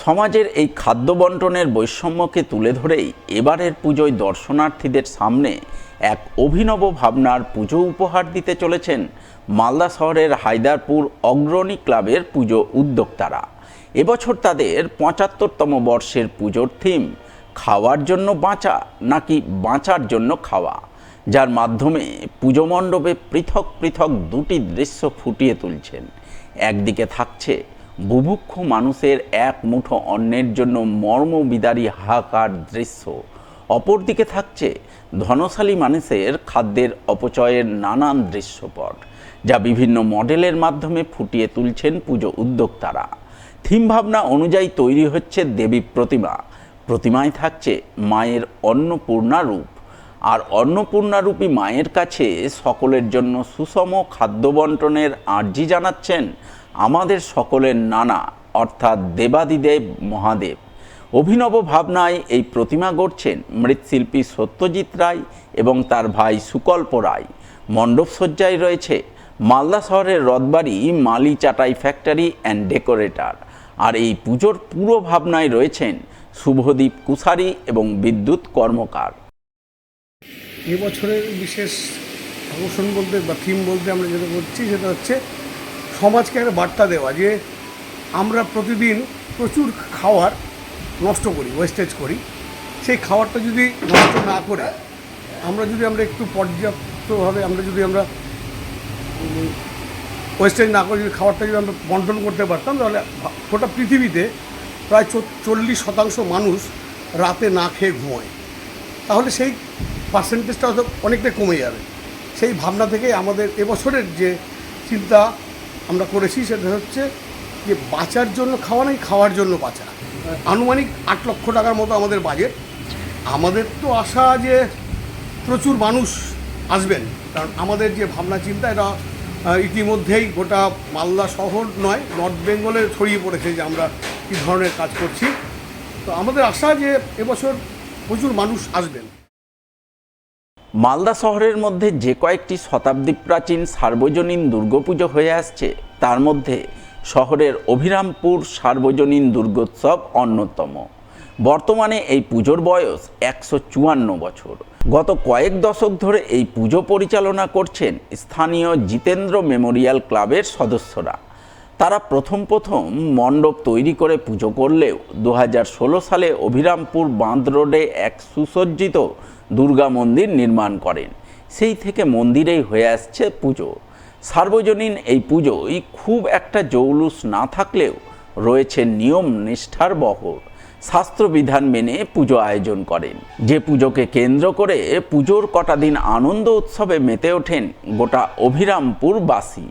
সমাজের এই খাদ্য বন্টনের বৈষম্যকে তুলে ধরেই এবারের পুজোয় দর্শনার্থীদের সামনে এক অভিনব ভাবনার পুজো উপহার দিতে চলেছেন মালদা শহরের হায়দারপুর অগ্রণী ক্লাবের পুজো উদ্যোক্তারা। এবছর তাদের ৭৫তম বর্ষের পুজোর থিম খাওয়ার জন্য বাঁচা নাকি বাঁচার জন্য খাওয়া, যার মাধ্যমে পুজো মণ্ডপে পৃথক পৃথক দুটি দৃশ্য ফুটিয়ে তুলছেন। একদিকে থাকছে বুভুক্ষ মানুষের এক মুঠো অন্নের জন্য মর্মবিদারী হাহাকার দৃশ্য, অপরদিকে থাকছে ধনশালী মানুষের খাদ্যের অপচয়ের নানান দৃশ্যপট, যা বিভিন্ন মডেলের মাধ্যমে ফুটিয়ে তুলছেন পুজো উদ্যোক্তারা। থিম ভাবনা অনুযায়ী তৈরি হচ্ছে দেবী প্রতিমা, প্রতিমায় থাকছে মায়ের অন্নপূর্ণা রূপ, আর অন্নপূর্ণারূপী মায়ের কাছে সকলের জন্য সুষম খাদ্য বন্টনের আর্জি জানাচ্ছেন আমাদের সকলের নানা অর্থাৎ দেবাদিদেব মহাদেব। অভিনব ভাবনায় এই প্রতিমা গড়ছেন মৃৎশিল্পী সত্যজিৎ রায় এবং তার ভাই সুকল্প রায়। মণ্ডপসজ্জায় রয়েছে মালদা শহরের রথবাড়ি মালি চাটাই ফ্যাক্টরি অ্যান্ড ডেকোরেটর। আর এই পুজোর পুরো ভাবনায় রয়েছেন শুভদীপ কুশারি এবং বিদ্যুৎ কর্মকার। এবছরের বিশেষ আকর্ষণ বলতে বা থিম বলতে আমরা যেটা করছি সেটা হচ্ছে সমাজকে একটা বার্তা দেওয়া যে আমরা প্রতিদিন প্রচুর খাবার নষ্ট করি, ওয়েস্টেজ করি। সেই খাবারটা যদি নষ্ট না করে আমরা একটু পর্যাপ্তভাবে আমরা ওয়েস্টেজ না করে যদি খাবারটা যদি আমরা বন্টন করতে পারতাম, তাহলে গোটা পৃথিবীতে প্রায় 40% মানুষ রাতে না খেয়ে ঘুমোয়। তাহলে সেই পার্সেন্টেজটা হয়তো অনেকটাই কমে যাবে। সেই ভাবনা থেকে আমাদের এবছরের যে চিন্তা আমরা করেছি সেটা হচ্ছে যে বাঁচার জন্য খাওয়া নয়, খাওয়ার জন্য বাঁচা। আনুমানিক ৮ লক্ষ টাকার মতো আমাদের বাজেট। আমাদের তো আশা যে প্রচুর মানুষ আসবেন, কারণ আমাদের যে ভাবনা চিন্তা এটা ইতিমধ্যেই গোটা মালদা শহর নয়, নর্থ বেঙ্গলে ছড়িয়ে পড়েছে যে আমরা কী ধরনের কাজ করছি। তো আমাদের আশা যে এবছর প্রচুর মানুষ আসবেন। মালদা শহরের মধ্যে যে কয়েকটি শতাব্দী প্রাচীন সার্বজনীন দুর্গাপুজো হয়ে আসছে, তার মধ্যে শহরের অভিরামপুর সার্বজনীন দুর্গোৎসব অন্যতম। বর্তমানে এই পুজোর বয়স ১৫৪ বছর। গত কয়েক দশক ধরে এই পুজো পরিচালনা করছেন স্থানীয় জিতেন্দ্র মেমোরিয়াল ক্লাবের সদস্যরা। তারা প্রথম মণ্ডপ তৈরি করে পুজো করলেও ২০১৬ সালে অভিরামপুর বাঁধ রোডে এক সুসজ্জিত দুর্গা মন্দির নির্মাণ করেন। সেই থেকে মন্দিরেই হয়ে আসছে পুজো। সার্বজনীন এই পুজোয় খুব একটা জৌলুস না থাকলেও রয়েছে নিয়ম নিষ্ঠার বহর। শাস্ত্রবিধান মেনে পুজো আয়োজন করেন, যে পুজোকে কেন্দ্র করে পুজোর কটা দিন আনন্দ উৎসবে মেতে ওঠেন গোটা অভিরামপুরবাসী।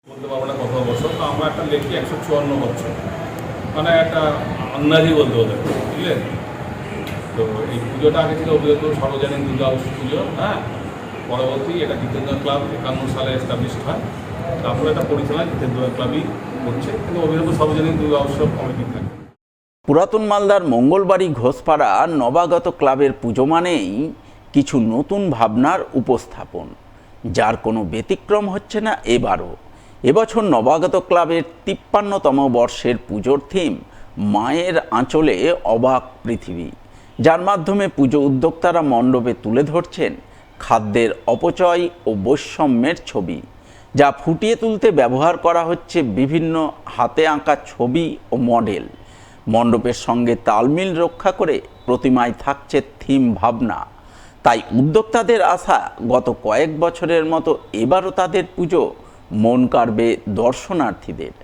বলতে পারবো না কত বছর, তো আমরা একটা লেখি ১৫৪ বছর, মানে একটা আন্দাজই বলতে হতে, বুঝলেন। তো এই পুজোটা আগে ছিল অভিরামপুর সার্বজনীন দুর্গা পুজো, পরবর্তী এটা জিতেন্দ্র ক্লাব ৫১ সালে এস্টাবলিশ হয়। তারপরে এটা পরিচালনা জিতেন্দ্র ক্লাবই করছে, কিন্তু অভিরামপুর সার্বজনীন দুর্গা উৎসব কমিটি থাকে। পুরাতন মালদার মঙ্গলবাড়ি ঘোষপাড়া নবাগত ক্লাবের পুজো মানেই কিছু নতুন ভাবনার উপস্থাপন, যার কোনো ব্যতিক্রম হচ্ছে না এবারও। এবছর নবাগত ক্লাবের ৫৩তম বর্ষের পুজোর থিম মায়ের আঁচলে অবাক পৃথিবী, যার মাধ্যমে পুজো উদ্যোক্তারা মণ্ডপে তুলে ধরছেন খাদ্যের অপচয় ও বৈষম্যের ছবি, যা ফুটিয়ে তুলতে ব্যবহার করা হচ্ছে বিভিন্ন হাতে আঁকা ছবি ও মডেল। মণ্ডপের সঙ্গে তালমিল রক্ষা করে প্রতিমায় থাকছে থিম ভাবনা। তাই উদ্যোক্তাদের আশা গত কয়েক বছরের মতো এবারও তাদের পুজো মন কাড়বে দর্শনার্থীদের।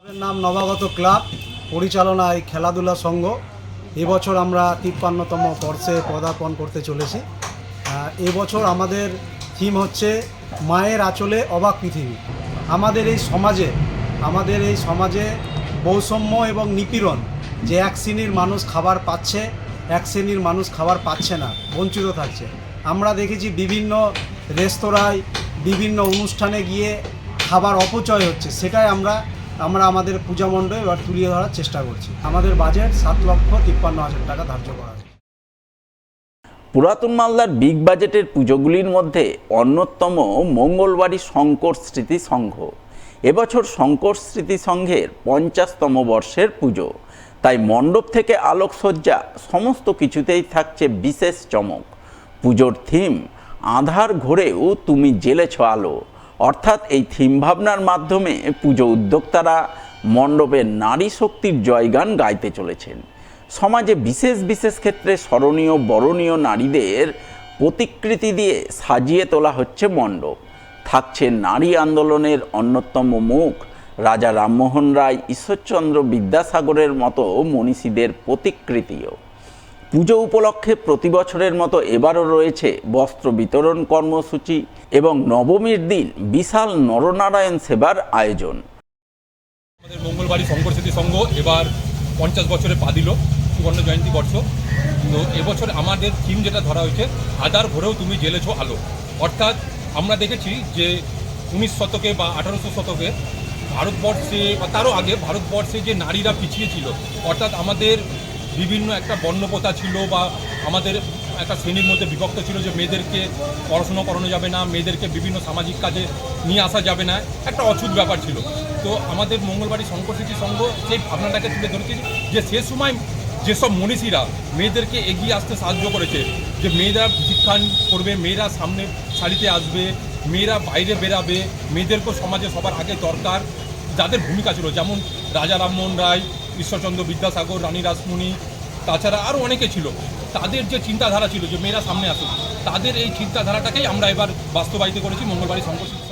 নাম নবাগত ক্লাব, পরিচালনায় খেলাধুলা সংঘ। এবছর আমরা ৫৩তম বর্ষে পদার্পণ করতে চলেছি। এবছর আমাদের থিম হচ্ছে মায়ের আঁচলে অবাক পৃথিবী। আমাদের এই সমাজে বৈষম্য এবং নিপীড়ন, যে এক শ্রেণীর মানুষ খাবার পাচ্ছে, এক শ্রেণীর মানুষ খাবার পাচ্ছে না, বঞ্চিত থাকছে। আমরা দেখেছি বিভিন্ন রেস্তোরাঁয় বিভিন্ন অনুষ্ঠানে গিয়ে খাবার অপচয় হচ্ছে, সেটাই আমরা আমাদের পূজা মণ্ডপে এবার তুলে ধরার চেষ্টা করছি। আমাদের বাজেট ৭,৫৩,০০০ টাকা ধার্য করা আছে। পুরাতন মালদার বিগ বাজেটের পুজোগুলির মধ্যে অন্যতম মঙ্গলবাড়ি শঙ্কর স্মৃতি সংঘ। এবছর শঙ্কর স্মৃতি সংঘের 50তম বর্ষের পুজো, তাই মণ্ডপ থেকে আলোকসজ্জা সমস্ত কিছুতেই থাকছে বিশেষ চমক। পুজোর থিম আঁধার ঘোরেও তুমি জ্বেলেছ আলো, অর্থাৎ এই থিম ভাবনার মাধ্যমে পুজো উদ্যোক্তারা মণ্ডপের নারী শক্তির জয়গান গাইতে চলেছেন। সমাজে বিশেষ বিশেষ ক্ষেত্রে স্মরণীয় বরণীয় নারীদের প্রতিকৃতি দিয়ে সাজিয়ে তোলা হচ্ছে মণ্ডপ। থাকছে নারী আন্দোলনের অন্যতম মুখ রাজা রামমোহন রায়, ঈশ্বরচন্দ্র বিদ্যাসাগরের মতো মনীষীদের প্রতিকৃতিও। পুজো উপলক্ষে প্রতি বছরের মতো এবারও রয়েছে বস্ত্র বিতরণ কর্মসূচি এবং নবমীর দিন বিশাল নরনারায়ণ সেবার আয়োজন। আমাদের মঙ্গলবাড়ি শঙ্কর স্মৃতি সংঘ এবার 50 বছরে পা দিল, সুবর্ণ জয়ন্তী বর্ষ। তো এবছর আমাদের থিম যেটা ধরা হয়েছে, আধার ভরেও তুমি জ্বেলেছো আলো। অর্থাৎ আমরা দেখেছি যে 19 শতকে বা 1800 শতকে ভারতবর্ষে বা তারও আগে ভারতবর্ষে যে নারীরা পিছিয়ে ছিল, অর্থাৎ আমাদের বিভিন্ন একটা বর্ণপ্রথা ছিল বা আমাদের একটা শ্রেণীর মধ্যে বিভক্ত ছিল যে মেয়েদেরকে পড়াশুনো করানো যাবে না, মেয়েদেরকে বিভিন্ন সামাজিক কাজে নিয়ে আসা যাবে না, একটা অছুত ব্যাপার ছিল। তো আমাদের মঙ্গলবাড়ি শঙ্কর স্মৃতি সংঘ সেই ভাবনাটাকে তুলে ধরেছে যে সে সময় যেসব মনীষীরা মেয়েদেরকে এগিয়ে আসতে সাহায্য করেছে, যে মেয়েরা শিক্ষা করবে, মেয়েরা সামনে সারিতে আসবে, মেয়েরা বাইরে বেরাবে, মেয়েদেরকেও সমাজে সবার আগে দরকার, যাদের ভূমিকা ছিল, যেমন রাজা রামমোহন রায়, ঈশ্বরচন্দ্র বিদ্যাসাগর, রানী রাসমণি, তাছাড়া আরও অনেকে ছিল। তাদের যে চিন্তাধারা ছিল যে মেয়েরা সামনে আসুক, তাদের এই চিন্তাধারাটাকেই আমরা এবার বাস্তবায়িত করেছি মঙ্গলবাড়ি শঙ্কর স্মৃতি